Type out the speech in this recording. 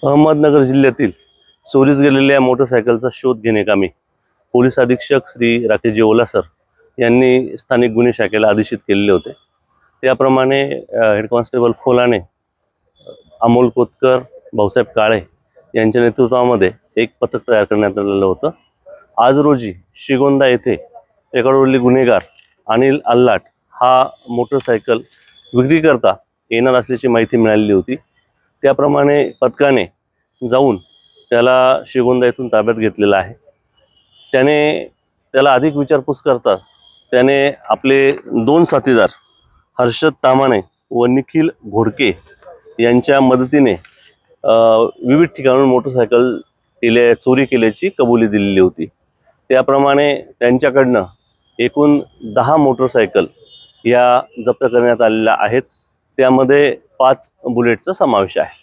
अहमदनगर जिल्ह्यातील चोरीस गेलेल्या मोटरसायकलचा शोध घेण्याकामी पोलीस अधीक्षक श्री राकेशजी ओलासर यांनी स्थानिक गुन्हे शाखेला आदेशित केलेले होते। त्याप्रमाणे हेड कॉन्स्टेबल फोलाने, अमोल कोतकर, भाऊसाहेब काळे यांच्या नेतृत्वामध्ये एक पथक तयार करण्यात आलेलं होतं। आज रोजी श्रीगोंदा येथे रेकॉर्डवरील गुन्हेगार अनिल अल्लाट हा मोटरसायकल विक्री करता येणार असल्याची माहिती मिळालेली होती। त्याप्रमाणे पथकाने जाऊन त्याला श्रीगोंदा येथून ताब्यात घेतलेला आहे। त्याला अधिक विचारपूस करता त्याने आपले 2 साथीदार हर्षद तामाणे व निखिल घोडके यांच्या मदतीने विविध ठिकाणून मोटरसायकल चोरी केल्याची कबुली दिलेली होती। त्याप्रमाणे त्यांच्याकडनं एकूण 10 मोटरसायकल या जप्त करण्यात आलेल्या आहेत। त्यामध्ये 5 बुलेटचा समावेश आहे।